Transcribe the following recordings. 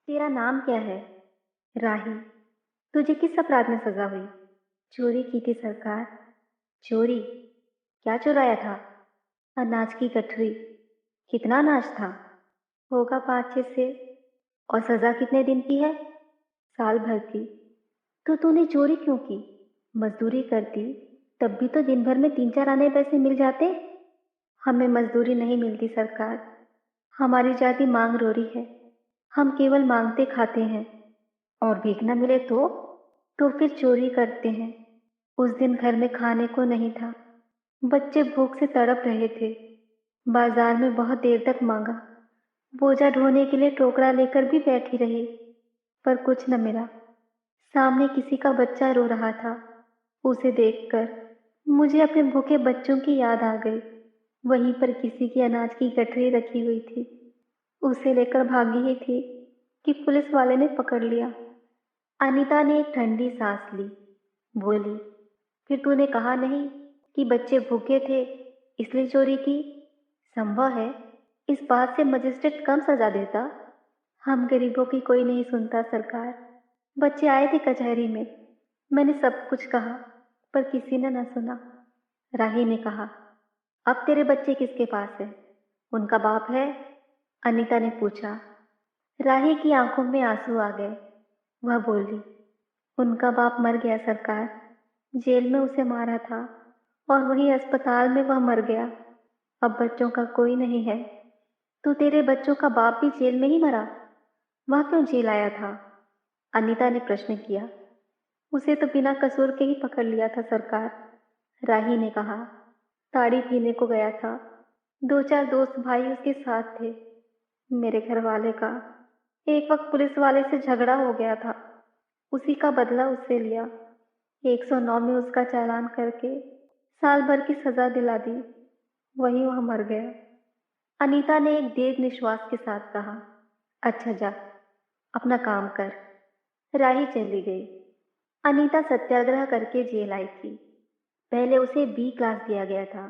तेरा नाम क्या है? राही। तुझे किस अपराध में सजा हुई? चोरी की थी सरकार। चोरी? क्या चुराया था? अनाज की गठरी। कितना अनाज था? होगा 5-6 सेर। और सजा कितने दिन की है? साल भर की। तो तूने चोरी क्यों की? मजदूरी करती तब भी तो दिन भर में 3-4 आने पैसे मिल जाते। हमें मजदूरी नहीं मिलती सरकार। हमारी जाति मांग रोरी है। हम केवल मांगते खाते हैं। और भीख न मिले तो फिर चोरी करते हैं। उस दिन घर में खाने को नहीं था। बच्चे भूख से तड़प रहे थे। बाजार में बहुत देर तक मांगा। बोझा ढोने के लिए टोकरा लेकर भी बैठी रही, पर कुछ न मिला। सामने किसी का बच्चा रो रहा था। उसे देखकर मुझे अपने भूखे बच्चों की याद आ गई। वहीं पर किसी की अनाज की गठरी रखी हुई थी। उसे लेकर भागी ही थी कि पुलिस वाले ने पकड़ लिया। अनीता ने एक ठंडी सांस ली। बोली, फिर तूने कहा नहीं कि बच्चे भूखे थे इसलिए चोरी की? संभव है इस बात से मजिस्ट्रेट कम सजा देता। हम गरीबों की कोई नहीं सुनता सरकार। बच्चे आए थे कचहरी में। मैंने सब कुछ कहा, पर किसी ने न सुना। राही ने कहा, अब तेरे बच्चे किसके पास है? उनका बाप है? अनीता ने पूछा। राही की आंखों में आंसू आ गए। वह बोली, उनका बाप मर गया सरकार। जेल में उसे मारा था और वहीं अस्पताल में वह मर गया। अब बच्चों का कोई नहीं है। तो तेरे बच्चों का बाप भी जेल में ही मरा? वह क्यों जेल आया था? अनीता ने प्रश्न किया। उसे तो बिना कसूर के ही पकड़ लिया था सरकार। राही ने कहा, ताड़ी पीने को गया था। 2-4 दोस्त भाई उसके साथ थे। मेरे घर वाले का एक वक्त पुलिस वाले से झगड़ा हो गया था। उसी का बदला उससे लिया। 109 में उसका चालान करके साल भर की सजा दिला दी। वहीं वह मर गया। अनीता ने एक दीर्घ निश्वास के साथ कहा, अच्छा जा, अपना काम कर। राही चली गई। अनीता सत्याग्रह करके जेल आई थी। पहले उसे बी क्लास दिया गया था।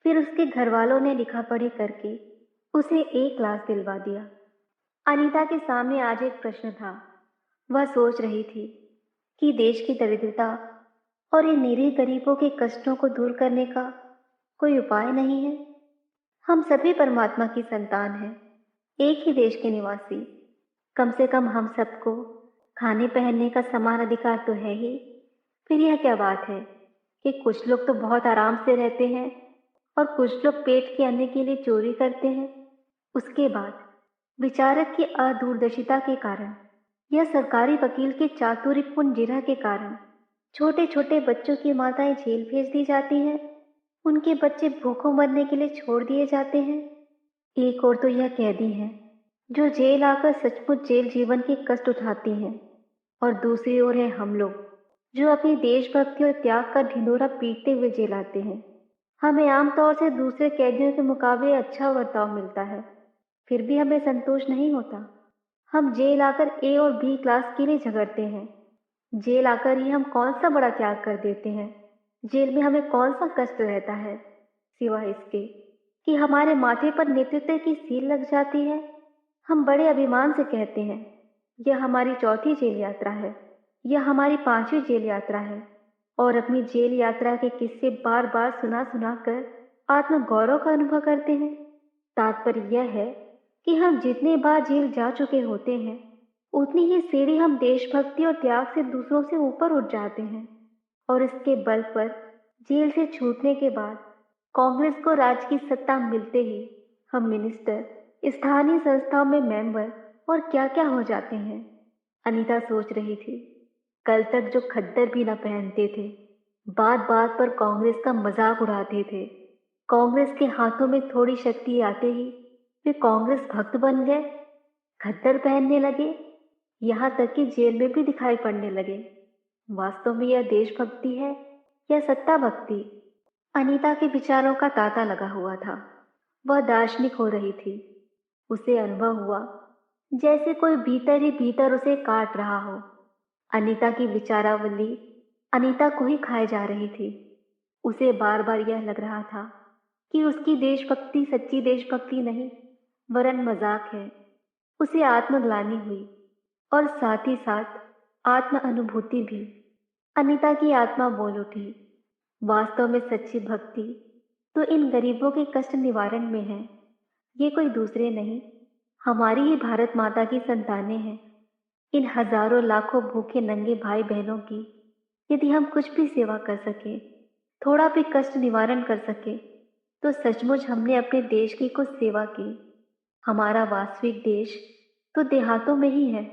फिर उसके घर वालों ने लिखा पढ़ी करके उसे ए क्लास दिलवा दिया। अनीता के सामने आज एक प्रश्न था। वह सोच रही थी कि देश की दरिद्रता और इन निरीह गरीबों के कष्टों को दूर करने का कोई उपाय नहीं है। हम सभी परमात्मा की संतान हैं, एक ही देश के निवासी। कम से कम हम सबको खाने पहनने का समान अधिकार तो है ही। फिर यह क्या बात है कि कुछ लोग तो बहुत आराम से रहते हैं और कुछ लोग पेट के अन्न के लिए चोरी करते हैं। उसके बाद विचारक की अदूरदर्शिता के कारण या सरकारी वकील के चातुर्यपूर्ण जिरह के कारण छोटे छोटे बच्चों की माताएं जेल भेज दी जाती हैं। उनके बच्चे भूखों मरने के लिए छोड़ दिए जाते हैं। एक और तो यह कैदी हैं जो जेल आकर सचमुच जेल जीवन के कष्ट उठाती हैं, और दूसरी ओर है हम लोग जो अपनी देशभक्ति और त्याग का ढिंढोरा पीटते हुए जेल आते हैं। हमें आमतौर से दूसरे कैदियों के मुकाबले अच्छा बर्ताव मिलता है, फिर भी हमें संतोष नहीं होता। हम जेल आकर ए और बी क्लास के लिए झगड़ते हैं। जेल आकर ही हम कौन सा बड़ा त्याग कर देते हैं? जेल में हमें कौन सा कष्ट रहता है सिवाय इसके कि हमारे माथे पर नेतृत्व की सील लग जाती है। हम बड़े अभिमान से कहते हैं, यह हमारी चौथी जेल यात्रा है, यह हमारी 5वीं जेल यात्रा है, और अपनी जेल यात्रा के किस्से बार बार सुना सुना कर आत्मगौरव का अनुभव करते हैं। तात्पर्य यह है कि हम जितने बार जेल जा चुके होते हैं, उतनी ही सीढ़ी हम देशभक्ति और त्याग से दूसरों से ऊपर उठ जाते हैं। और इसके बल पर जेल से छूटने के बाद कांग्रेस को राज की सत्ता मिलते ही हम मिनिस्टर, स्थानीय संस्थाओं में मेंबर और क्या क्या हो जाते हैं। अनीता सोच रही थी, कल तक जो खद्दर भी न पहनते थे, बात बात पर कांग्रेस का मजाक उड़ाते थे, कांग्रेस के हाथों में थोड़ी शक्ति आते ही वे कांग्रेस भक्त बन गए, खद्दर पहनने लगे, यहां तक कि जेल में भी दिखाई पड़ने लगे। वास्तव में यह देशभक्ति है या सत्ता भक्ति? अनीता के विचारों का तांता लगा हुआ था। वह दार्शनिक हो रही थी। उसे अनुभव हुआ जैसे कोई भीतर ही भीतर उसे काट रहा हो। अनीता की विचारावली अनीता को ही खाए जा रही थी। उसे बार बार यह लग रहा था कि उसकी देशभक्ति सच्ची देशभक्ति नहीं, वरन मजाक है। उसे आत्मग्लानि हुई और साथ ही साथ आत्म अनुभूति भी। अनीता की आत्मा बोल उठी, वास्तव में सच्ची भक्ति तो इन गरीबों के कष्ट निवारण में है। ये कोई दूसरे नहीं, हमारी ही भारत माता की संतानें हैं। इन हजारों लाखों भूखे नंगे भाई बहनों की यदि हम कुछ भी सेवा कर सके, थोड़ा भी कष्ट निवारण कर सके, तो सचमुच हमने अपने देश की कुछ सेवा की। हमारा वास्तविक देश तो देहातों में ही है।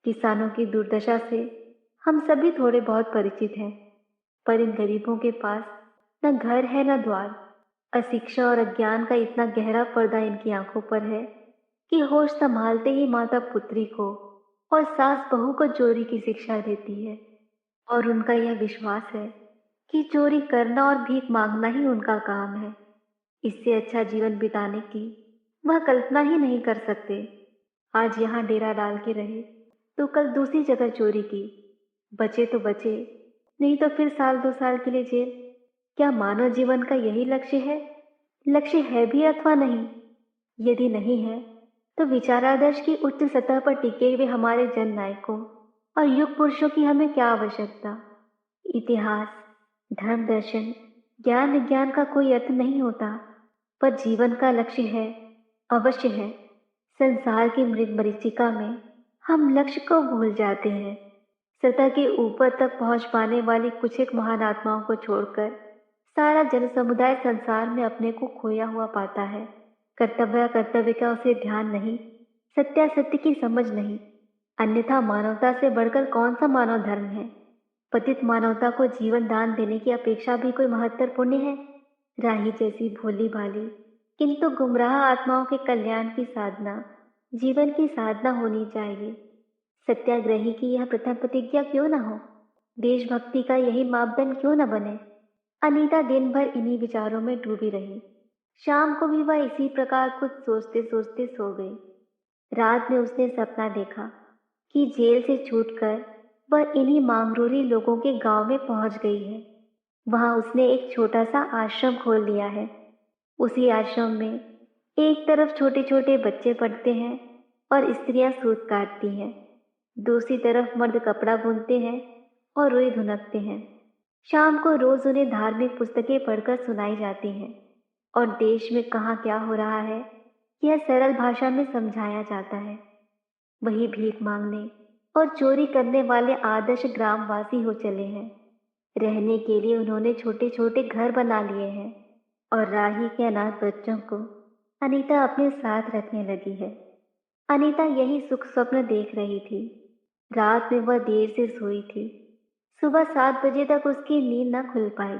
किसानों की दुर्दशा से हम सभी थोड़े बहुत परिचित हैं, पर इन गरीबों के पास न घर है न द्वार। अशिक्षा और अज्ञान का इतना गहरा पर्दा इनकी आंखों पर है कि होश संभालते ही माता पुत्री को और सास बहू को चोरी की शिक्षा देती है। और उनका यह विश्वास है कि चोरी करना और भीख मांगना ही उनका काम है। इससे अच्छा जीवन बिताने की वह कल्पना ही नहीं कर सकते। आज यहाँ डेरा डाल के रहे तो कल दूसरी जगह चोरी की, बचे तो बचे, नहीं तो फिर साल 2 साल के लिए जेल। क्या मानव जीवन का यही लक्ष्य है? लक्ष्य है भी अथवा नहीं? यदि नहीं है तो विचारादर्श की उच्च सतह पर टिके हुए हमारे जन नायकों और युग पुरुषों की हमें क्या आवश्यकता? इतिहास, धर्म, दर्शन, ज्ञान विज्ञान का कोई अर्थ नहीं होता, पर जीवन का लक्ष्य है, अवश्य है। संसार की मृग मरीचिका में हम लक्ष्य को भूल जाते हैं। सतह के ऊपर तक पहुंच पाने वाली कुछ एक महान आत्माओं को छोड़कर सारा जन समुदाय संसार में अपने को खोया हुआ पाता है। कर्तव्य कर्तव्य का उसे ध्यान नहीं, सत्यासत्य की समझ नहीं। अन्यथा मानवता से बढ़कर कौन सा मानव धर्म है? पतित मानवता को जीवन दान देने की अपेक्षा भी कोई महत्वपूर्ण है? राही जैसी भोली भाली किंतु गुमराह आत्माओं के कल्याण की साधना जीवन की साधना होनी चाहिए। सत्याग्रही की यह प्रथम प्रतिज्ञा क्यों न हो? देशभक्ति का यही मापदंड क्यों न बने? अनीता दिन भर इन्हीं विचारों में डूबी रही। शाम को भी वह इसी प्रकार कुछ सोचते सोचते सो गई। रात में उसने सपना देखा कि जेल से छूटकर वह इन्हीं मांगरूरी लोगों के गांव में पहुंच गई है। वहां उसने एक छोटा सा आश्रम खोल लिया है। उसी आश्रम में एक तरफ छोटे छोटे बच्चे पढ़ते हैं और स्त्रियां सूत काटती हैं, दूसरी तरफ मर्द कपड़ा बुनते हैं और रुई धुनकते हैं। शाम को रोज उन्हें धार्मिक पुस्तकें पढ़कर सुनाई जाती हैं और देश में कहाँ क्या हो रहा है यह सरल भाषा में समझाया जाता है। वही भीख मांगने और चोरी करने वाले आदर्श ग्रामवासी हो चले हैं। रहने के लिए उन्होंने छोटे छोटे घर बना लिए हैं और राही के अनाथ बच्चों को अनीता अपने साथ रखने लगी है। अनीता यही सुख स्वप्न देख रही थी। रात में वह देर से सोई थी। सुबह 7 बजे तक उसकी नींद न खुल पाई।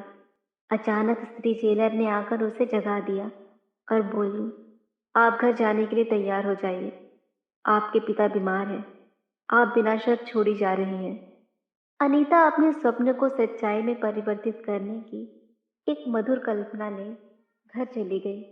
अचानक स्त्री जेलर ने आकर उसे जगा दिया और बोली, आप घर जाने के लिए तैयार हो जाइए। आपके पिता बीमार हैं। आप बिना शर्त छोड़ी जा रही हैं। अनीता अपने स्वप्न को सच्चाई में परिवर्तित करने की एक मधुर कल्पना ले घर चली गई।